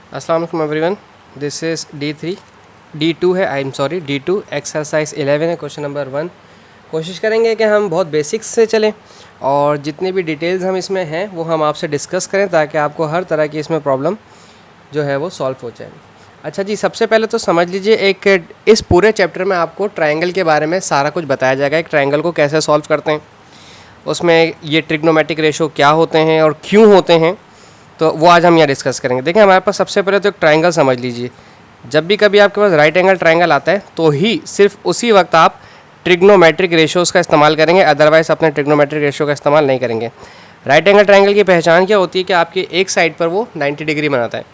अस्सलाम वालेकुम everyone, this is D2 है, I am sorry D2 exercise 11 है, क्वेश्चन नंबर 1। कोशिश करेंगे कि हम बहुत बेसिक्स से चलें और जितनी भी डिटेल्स हम इसमें हैं वो हम आपसे डिस्कस करें ताकि आपको हर तरह की इसमें प्रॉब्लम जो है वो सॉल्व हो जाए। अच्छा जी, सबसे पहले तो समझ लीजिए एक इस पूरे चैप्टर में आपको ट्रायंगल के बारे में सारा कुछ बताया जाएगा। एक ट्रायंगल को कैसे सॉल्व करते हैं, उसमें ये ट्रिग्नोमेट्रिक रेशो क्या होते हैं और क्यों होते हैं, तो वो आज हम यहाँ डिस्कस करेंगे। देखिए, हमारे पास सबसे पहले तो एक ट्रायंगल समझ लीजिए। जब भी कभी आपके पास राइट एंगल ट्रायंगल आता है तो ही सिर्फ उसी वक्त आप ट्रिग्नोमेट्रिक रेशोज़ का इस्तेमाल करेंगे, अदरवाइज़ अपने ट्रिग्नोमेट्रिक रेशो का इस्तेमाल नहीं करेंगे। राइट एंगल ट्रायंगल की पहचान क्या होती है कि आपकी एक साइड पर वो 90 डिग्री बनाता है,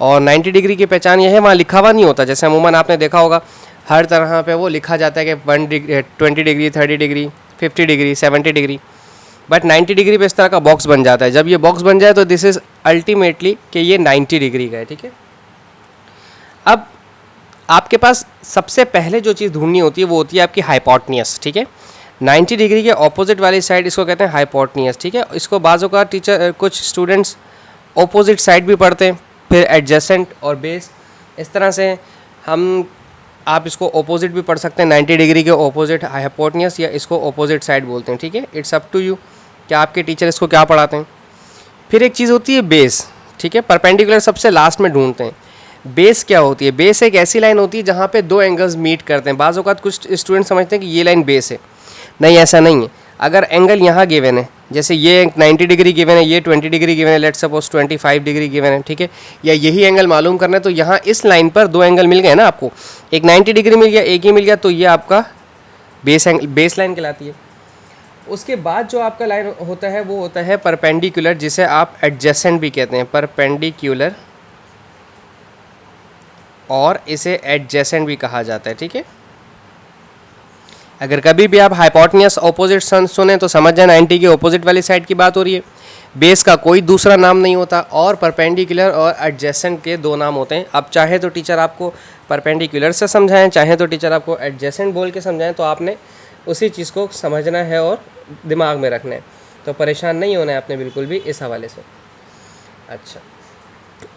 और 90 डिग्री की पहचान यह है वहाँ लिखा हुआ नहीं होता। जैसे अमूमन आपने देखा होगा हर तरह पे वो लिखा जाता है कि 20 degree, 30 degree, 50 degree, 70 degree, but 90 degree पे इस तरह का बॉक्स बन जाता है। जब ये बॉक्स बन जाए तो दिस इज़ अल्टीमेटली कि ये 90 डिग्री का है, ठीक है। अब आपके पास सबसे पहले जो चीज़ ढूंढनी होती है वो होती है आपकी हाइपोटेन्यूज, ठीक है। 90 डिग्री के ऑपोजिट वाली साइड इसको कहते हैं हाइपोटेन्यूज, ठीक है। इसको बाज़ों का टीचर कुछ स्टूडेंट्स ऑपोजिट साइड भी पढ़ते हैं, फिर एडजेसेंट और बेस, इस तरह से हम आप इसको ऑपोजिट भी पढ़ सकते हैं। 90 डिग्री के ऑपोजिट हाइपोटेन्यूज या इसको ऑपोजिट साइड बोलते हैं, ठीक है। इट्स अप टू यू कि आपके टीचर इसको क्या पढ़ाते हैं। फिर एक चीज़ होती है बेस, ठीक है। परपेंडिकुलर सबसे लास्ट में ढूंढते हैं। बेस क्या होती है? बेस एक ऐसी लाइन होती है जहाँ पे दो एंगल्स मीट करते हैं। बाज़ औक़ात कुछ स्टूडेंट समझते हैं कि ये लाइन बेस है, नहीं, ऐसा नहीं है। अगर एंगल यहाँ गिवन है, जैसे ये 90 डिग्री गिवन है, ये 20 डिग्री गिवन है, लेट्स सपोज 25 डिग्री गिवन है, ठीक है, या यही एंगल मालूम करना है, तो यहाँ इस लाइन पर दो एंगल मिल गए ना आपको, एक 90 डिग्री मिल गया, एक ही मिल गया, तो ये आपका बेस लाइन कहलाती है। उसके बाद जो आपका लाइन होता है वो होता है परपेंडिकुलर, जिसे आप एडजेसेंट भी कहते हैं, परपेंडिकुलर, और इसे एडजेसेंट भी कहा जाता है, ठीक है। अगर कभी भी आप हाइपोटेन्यूज ऑपोजिट सुने तो समझ जाए 90 के ऑपोजिट वाली साइड की बात हो रही है। बेस का कोई दूसरा नाम नहीं होता, और परपेंडिकुलर और एडजेसेंट के दो नाम होते हैं। अब चाहे तो टीचर आपको परपेंडिकुलर से समझाएं, चाहे तो टीचर आपको एडजेसेंट बोल के समझाएं, तो आपने उसी चीज़ को समझना है और दिमाग में रखना है, तो परेशान नहीं होना है आपने बिल्कुल भी इस हवाले से। अच्छा,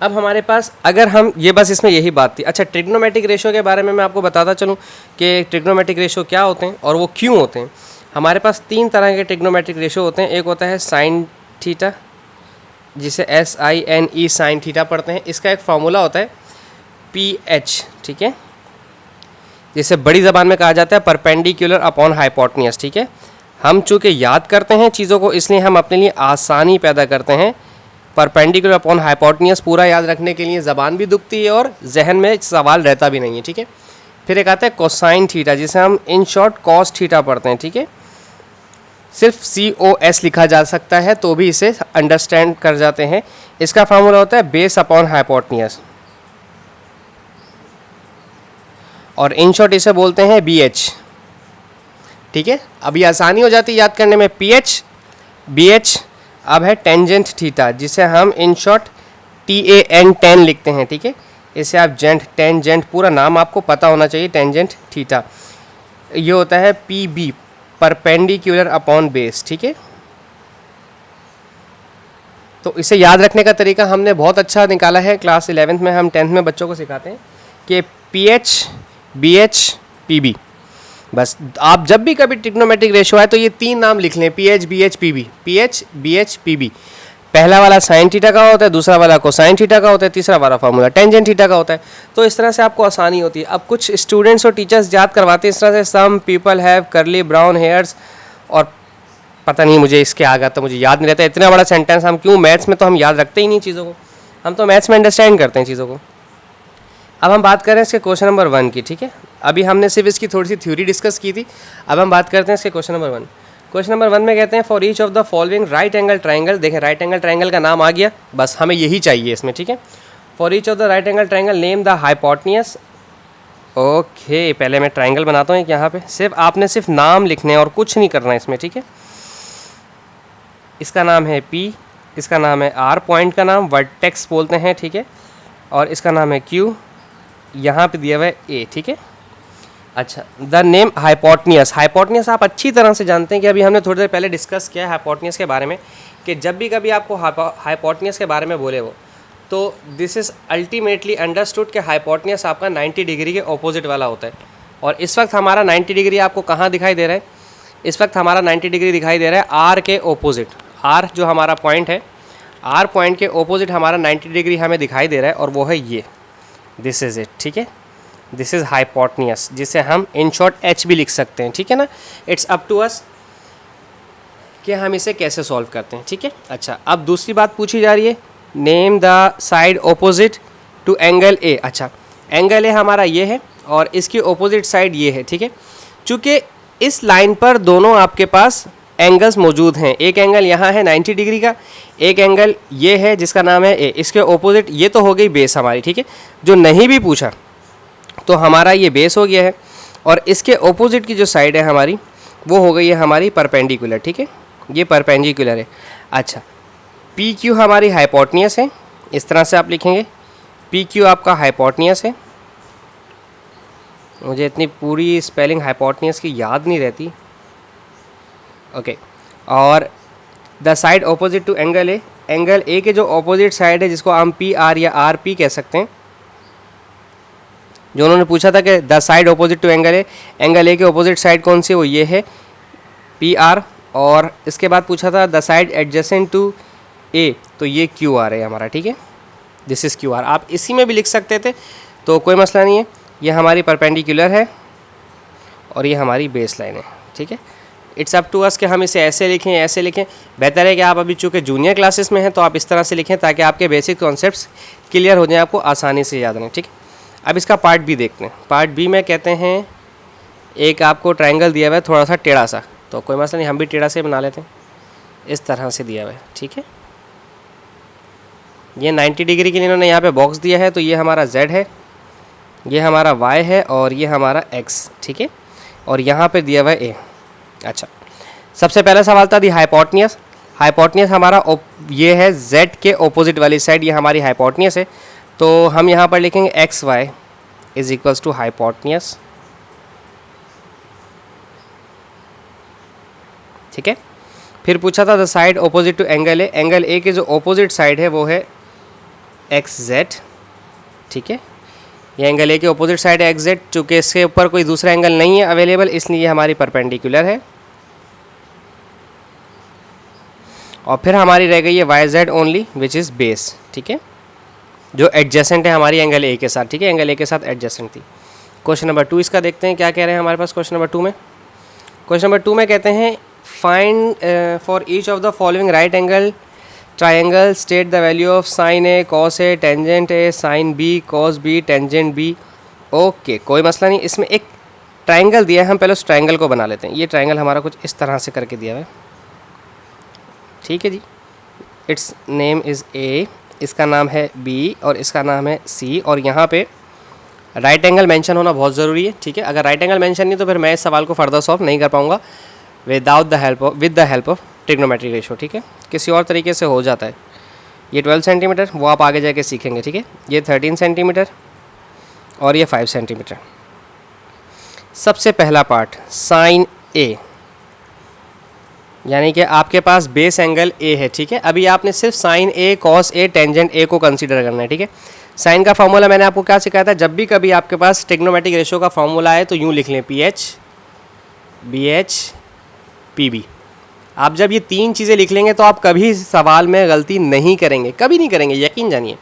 अब हमारे पास अगर हम ये बस इसमें यही बात थी। अच्छा, ट्रिग्नोमेट्रिक रेशो के बारे में मैं आपको बताता चलूँ कि ट्रिग्नोमेट्रिक रेशो क्या होते हैं और वो क्यों होते हैं। हमारे पास तीन तरह के ट्रिग्नोमेट्रिक रेशो होते हैं। एक होता है साइन थीटा, जिसे SINE साइन थीटा पढ़ते हैं। इसका एक फार्मूला होता है PH, ठीक है, जिसे बड़ी ज़बान में कहा जाता है परपेंडिकुलर अपॉन हाइपोटेन्यूज, ठीक है। हम चूँकि याद करते हैं चीज़ों को, इसलिए हम अपने लिए आसानी पैदा करते हैं। परपेंडिकुलर अपॉन हाइपोटेन्यूज पूरा याद रखने के लिए ज़बान भी दुखती है और जहन में सवाल रहता भी नहीं है, ठीक है। फिर एक आता है कोसाइन थीटा, जिसे हम इन शॉर्ट कॉस थीटा पढ़ते हैं, ठीक है। सिर्फ COS लिखा जा सकता है तो भी इसे अंडरस्टैंड कर जाते हैं। इसका फार्मूला होता है बेस अपॉन हाइपोटेन्यूज, और इन शॉर्ट इसे बोलते हैं BH, ठीक है। अब ये आसानी हो जाती है याद करने में, PH BH। अब है टेंजेंट थीटा, जिसे हम इन शॉर्ट TAN लिखते हैं, ठीक है। इसे आप टेंजेंट पूरा नाम आपको पता होना चाहिए, टेंजेंट थीटा। ये होता है PB, परपेंडिकुलर अपॉन बेस, ठीक है। तो इसे याद रखने का तरीका हमने बहुत अच्छा निकाला है। क्लास 11th में हम 10th में बच्चों को सिखाते हैं कि PH BH PB। बस आप जब भी कभी ट्रिग्नोमेट्रिक रेशो है तो ये तीन नाम लिख लें, PH BH PB, PH BH PB। पहला वाला साइन थीटा का होता है, दूसरा वाला कोसाइन थीटा का होता है, तीसरा वाला फार्मूला टेंजेंट थीटा का होता है। तो इस तरह से आपको आसानी होती है। अब कुछ स्टूडेंट्स और टीचर्स याद करवाते हैं इस तरह से, सम पीपल हैव करली ब्राउन हेयर्स, और पता नहीं मुझे इसके आगे तो मुझे याद नहीं रहता। इतना बड़ा सेंटेंस हम क्यों, मैथ्स में तो हम याद रखते ही नहीं चीज़ों को, हम तो मैथ्स में अंडरस्टैंड करते हैं चीज़ों को। अब हम बात करें इसके क्वेश्चन नंबर 1 की, ठीक है। अभी हमने सिर्फ इसकी थोड़ी सी थ्योरी डिस्कस की थी, अब हम बात करते हैं इसके क्वेश्चन नंबर 1। क्वेश्चन नंबर 1 में कहते हैं for each of the following right angle triangle. देखें, राइट एंगल ट्रायंगल का नाम आ गया, बस हमें यही चाहिए इसमें, ठीक है। For each of the right angle triangle name the hypotenuse. Okay, पहले मैं ट्रायंगल बनाता हूँ यहाँ पे। सिर्फ नाम लिखने और कुछ नहीं करना इसमें, ठीक है। इसका नाम है P, इसका नाम है R, पॉइंट का नाम वर्टेक्स बोलते हैं, ठीक है, और इसका नाम है Q, यहाँ पे दिया हुआ है A, ठीक है। अच्छा, द नेम हाइपोटेन्यूज। हाइपोटेन्यूज आप अच्छी तरह से जानते हैं कि अभी हमने थोड़ी देर पहले डिस्कस किया है हाइपोटेन्यूज के बारे में, कि जब भी कभी आपको हाइपोटेन्यूज के बारे में बोले वो, तो दिस इज़ अल्टीमेटली अंडरस्टूड कि हाइपोटेन्यूस आपका 90 डिग्री के ऑपोजिट वाला होता है। और इस वक्त हमारा 90 डिग्री आपको कहाँ दिखाई दे रहा है? इस वक्त हमारा 90 डिग्री दिखाई दे रहा है आर के ऑपोजिट। आर जो हमारा पॉइंट है, आर पॉइंट के ऑपोजिट हमारा 90 डिग्री हमें दिखाई दे रहा है, और वो है ये, दिस इज़ इट। ठीक है, दिस इज़ हाइपोटेन्यूस, जिसे हम इन शॉर्ट एच भी लिख सकते हैं। ठीक है ना, इट्स अप टू अस कि हम इसे कैसे सॉल्व करते हैं। ठीक है, अच्छा, अब दूसरी बात पूछी जा रही है, name the side opposite to angle A. अच्छा, एंगल ए हमारा ये है और इसकी ऑपोजिट साइड ये है। ठीक है, चूँकि इस लाइन पर दोनों आपके पास एंगल्स मौजूद हैं, एक एंगल यहाँ है 90 डिग्री का, एक एंगल ये है जिसका नाम है ए, इसके ऑपोजिट ये तो हो गई बेस हमारी। ठीक है, जो नहीं भी पूछा तो हमारा ये बेस हो गया है, और इसके ऑपोजिट की जो साइड है हमारी वो हो गई है हमारी परपेंडिकुलर। ठीक है, ये परपेंडिकुलर है। अच्छा, पी क्यू हमारी हाइपोटेन्यूस है, इस तरह से आप लिखेंगे, पी क्यू आपका हाइपोटेन्यूस है। मुझे इतनी पूरी स्पेलिंग हाइपोटेन्यूस की याद नहीं रहती। ओके, और the side opposite to angle A, angle A के जो ऑपोजिट साइड है जिसको हम पी आर या आर पी कह सकते हैं, जो उन्होंने पूछा था कि the side opposite to angle A के ऑपोजिट साइड कौन सी है, वो ये है पी आर। और इसके बाद पूछा था द साइड एडजेसेंट टू ए, तो ये क्यू आर है हमारा। ठीक है, दिस इज़ क्यू आर। आप इसी में भी लिख सकते थे, तो कोई मसला नहीं है। ये हमारी परपेंडिकुलर है और ये हमारी बेस लाइन है। ठीक है, इट्स अप टू अस कि हम इसे ऐसे लिखें ऐसे लिखें। बेहतर है कि आप अभी चूँकि जूनियर क्लासेस में हैं तो आप इस तरह से लिखें ताकि आपके बेसिक कॉन्सेप्ट्स क्लियर हो जाएं, आपको आसानी से याद रहें। ठीक है, अब इसका पार्ट बी देखते हैं। पार्ट बी में कहते हैं एक आपको ट्रायंगल दिया हुआ है थोड़ा सा टेढ़ा सा, तो कोई मसला नहीं, हम भी टेढ़ा से बना लेते हैं। इस तरह से दिया हुआ है। ठीक है, ये 90 डिग्री के लिए इन्होंने यहाँ पे बॉक्स दिया है, तो ये हमारा z है, ये हमारा y है और ये हमारा x। ठीक है, और यहाँ पे दिया हुआ है a। अच्छा, सबसे पहला सवाल था दी हाइपोटेन्यूस। हाइपोटेन्यूस हमारा ये है z के ऑपोजिट वाली साइड, ये हमारी हाइपोटेन्यूस है, तो हम यहाँ पर लिखेंगे x y is equals to hypotenuse. ठीक है, फिर पूछा था the side opposite to angle A, angle A के जो ऑपोजिट साइड है वो है एक्स जेड। ठीक है, ये एंगल ए के ऑपोजिट साइड है एक्स जेड, चूँकि इसके ऊपर कोई दूसरा एंगल नहीं है अवेलेबल, इसलिए ये हमारी परपेंडिकुलर है। और फिर हमारी रह गई है y z only which is base. ठीक है, जो एडजेसेंट है हमारी एंगल ए के साथ। ठीक है, एंगल ए के साथ एडजेसेंट थी। क्वेश्चन नंबर 2 इसका देखते हैं क्या कह रहे हैं हमारे पास। क्वेश्चन नंबर 2 में, कहते हैं find for each of the following right angle triangle state the value of sine A cos A tangent A sine B cos B tangent B. Okay, कोई मसला नहीं। इसमें एक ट्राइंगल दिया है, हम पहले उस ट्राइंगल को बना लेते हैं। ये ट्राइंगल हमारा कुछ इस तरह से करके दिया है। ठीक है जी, इट्स नेम इज़ ए, इसका नाम है बी और इसका नाम है सी, और यहाँ पे राइट एंगल मेंशन होना बहुत ज़रूरी है। ठीक है, अगर राइट एंगल मेंशन नहीं तो फिर मैं इस सवाल को फर्दर सॉल्व नहीं कर पाऊँगा with the help of trigonometric ratio. ठीक है, किसी और तरीके से हो जाता है। ये 12 सेंटीमीटर, वो आप आगे जाके सीखेंगे। ठीक है, ये 13 सेंटीमीटर और ये 5 सेंटीमीटर। सबसे पहला पार्ट साइन ए, यानी कि आपके पास बेस एंगल ए है। ठीक है, अभी आपने सिर्फ sine A cos A tangent A को कंसीडर करना है। ठीक है, साइन का फार्मूला मैंने आपको क्या सिखाया था, जब भी कभी आपके पास ट्रिग्नोमेट्रिक रेशो का फार्मूला आए तो यूँ लिख लें P H B H P B. आप जब ये तीन चीज़ें लिख लेंगे तो आप कभी सवाल में गलती नहीं करेंगे, कभी नहीं करेंगे, यकीन जानिए।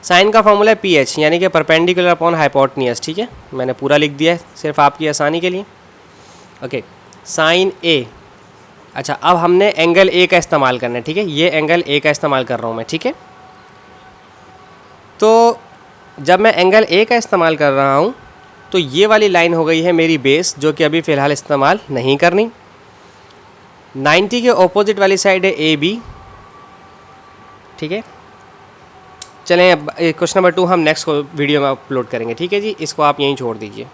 साइन का फार्मूला है पी एच, यानी कि परपेंडिकुलर अपॉन हाइपोटेन्यूस। ठीक है, मैंने पूरा लिख दिया है सिर्फ आपकी आसानी के लिए। ओके, साइन ए। अच्छा, अब हमने एंगल ए का इस्तेमाल करना है। ठीक है, ये एंगल ए का इस्तेमाल कर रहा हूँ मैं। ठीक है, तो जब मैं एंगल ए का इस्तेमाल कर रहा हूँ तो ये वाली लाइन हो गई है मेरी बेस, जो कि अभी फ़िलहाल इस्तेमाल नहीं करनी। 90 के ऑपोजिट वाली साइड है ए बी। ठीक है, चलें अब क्वेश्चन नंबर 2 हम नेक्स्ट वीडियो में अपलोड करेंगे। ठीक है जी, इसको आप यहीं छोड़ दीजिए।